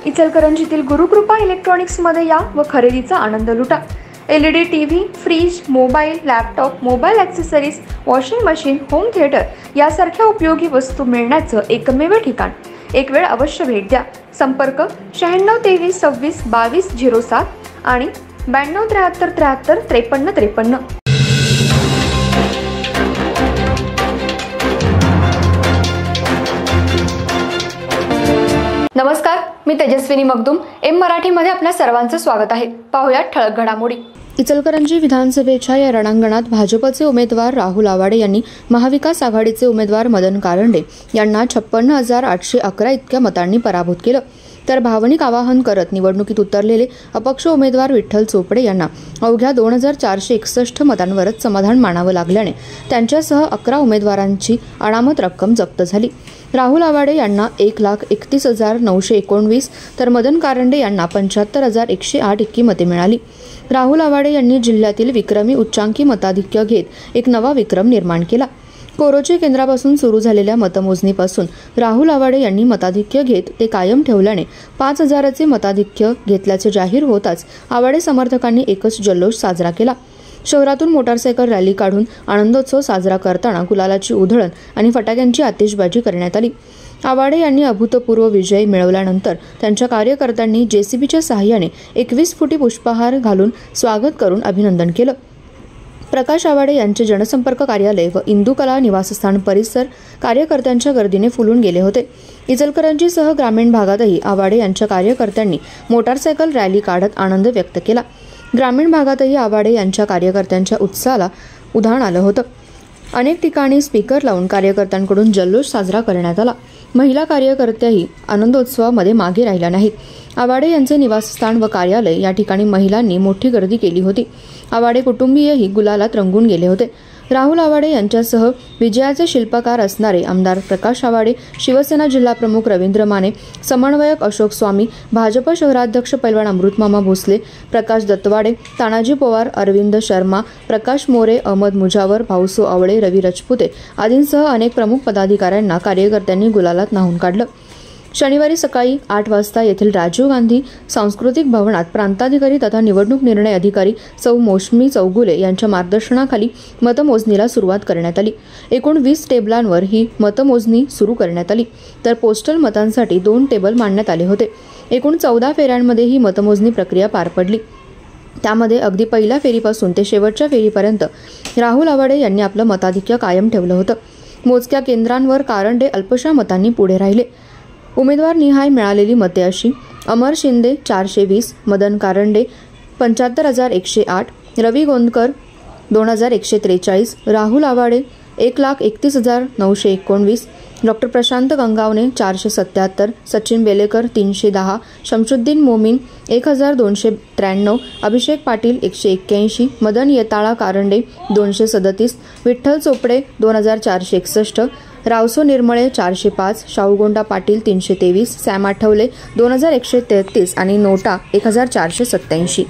इचलकरंजीतील गुरुकृपा इलेक्ट्रॉनिक्समध्ये या व खरेदीचा आनंद लुटा। LED TV, fridge, mobile, laptop, mobile accessories, washing machine, home theatre यासारख्या उपयोगी वस्तू मिळण्याचं एकमेव ठिकाण। एक वेळ अवश्य भेट द्या। संपर्क 96 23 26 22 07 आणि 92 73 73 53 53। नमस्कार, मी तेजस्विनी मगदूम। एम मराठीमध्ये आपल्या सर्वांचं स्वागत आहे। पाहूया ठळक घडामोडी। इचलकरंजी विधानसभेच्या या रणांगणात भाजपचे उमेदवार राहुल आवाडे यांनी महाविकास आघाडीचे उमेदवार मदन कारंडे यांना 56,811 इतक्या मतांनी पराभूत केलं। तर भावनिक आवाहन करत निवडणुकीत उतरलेले अपक्ष उमेदवार विठ्ठल चोपडे यांना अवघ्या 2,461 मतांवरच समाधान मानावं लागल्याने त्यांच्यासह 11 उमेदवारांची अनामत रक्कम जप्त झाली। राहुल आवाडे यांना 1,31,919 तर मदन कारंडे यांना 75,108 इतकी मते मिळाली। राहुल आवाडे यांनी जिल्ह्यातील विक्रमी उच्चांकी मताधिक्य घेत एक नवा विक्रम निर्माण केला। कोरोची केंद्रापासून सुरू झालेल्या मतमोजणीपासून राहुल आवाडे यांनी मताधिक्य घेत ते कायम ठेवल्याने 5,000चे मताधिक्य घेतल्याचे जाहीर होताच आवाडे समर्थकांनी एकच जल्लोष साजरा केला। शहरातून मोटारसायकल रॅली काढून आनंदोत्सव साजरा करताना गुलालाची उधळण आणि फटाक्यांची आतिषबाजी करण्यात आली। आवाडे यांनी अभूतपूर्व विजय मिळवल्यानंतर त्यांच्या कार्यकर्त्यांनी JCBच्या सहाय्याने 21 फुटी पुष्पहार घालून स्वागत करून अभिनंदन केलं। प्रकाश आवाडे यांचे जनसंपर्क कार्यालय व इंदुकला निवासस्थान परिसर कार्यकर्त्यांच्या गर्दीने फुलून गेले होते। इचलकरंजीसह ग्रामीण भागातही आवाडे यांच्या कार्यकर्त्यांनी मोटारसायकल रॅली काढत आनंद व्यक्त केला। ग्रामीण भागातही आवाडे यांच्या कार्यकर्त्यांच्या उत्साहाला उधाण आलं होतं। अनेक ठिकाणी स्पीकर लावून कार्यकर्त्यांकडून जल्लोष साजरा करण्यात आला। महिला कार्यकर्त्याही आनंदोत्सवामध्ये मागे राहिल्या नाहीत। आवाडे यांचे निवासस्थान व कार्यालय या ठिकाणी महिलांनी मोठी गर्दी केली होती। आवाडे कुटुंबीयही गुलालात रंगून गेले होते। राहुल आवाडे यांच्यासह विजयाचे शिल्पकार असणारे आमदार प्रकाश आवाडे, शिवसेना जिल्हाप्रमुख रवींद्र माने, समन्वयक अशोक स्वामी, भाजप शहराध्यक्ष पैलवान अमृतमामा भोसले, प्रकाश दत्तवाडे, तानाजी पवार, अरविंद शर्मा, प्रकाश मोरे, अहमद मुजावर, भाऊसो आवळे, रवी रजपुते आदींसह अनेक प्रमुख पदाधिकाऱ्यांना कार्यकर्त्यांनी गुलालात न्हाऊन काढलं। शनिवारी सकाळी 8 वाजता येथील राजीव गांधी सांस्कृतिक भवनात प्रांताधिकारी तथा निवडणूक निर्णय अधिकारी सौ मौसमी चौगुले यांच्या मार्गदर्शनाखाली मतमोजणीला सुरुवात करण्यात आली। एकूण 20 टेबलांवर ही मतमोजणी सुरू करण्यात आली, तर पोस्टल मतांसाठी 2 टेबल मांडण्यात आले होते। एकूण 14 फेऱ्यांमध्ये ही मतमोजणी प्रक्रिया पार पडली। त्यामध्ये अगदी पहिल्या फेरीपासून ते शेवटच्या फेरीपर्यंत राहुल आवाडे यांनी आपलं मताधिक्य कायम ठेवलं होतं। मोजक्या केंद्रांवर कारंडे अल्पशा मतांनी पुढे राहिले। उमेदवार निहाय मिळालेली मते अशी: अमर शिंदे 420, मदन कारंडे 75,108, रवी गोंदकर 2,143, राहुल आवाडे 1,31,919, डॉक्टर प्रशांत गंगावणे 477, सचिन बेलेकर 310, शमशुद्दीन मोमीन 1,293, अभिषेक पाटील 181, मदन येताळा कारंडे 237, विठ्ठल चोपडे 2,461, रावसो निर्मळे 405, शाहूगोंडा पाटील 323, सॅम आठवले 2,133 आणि नोटा 1,487।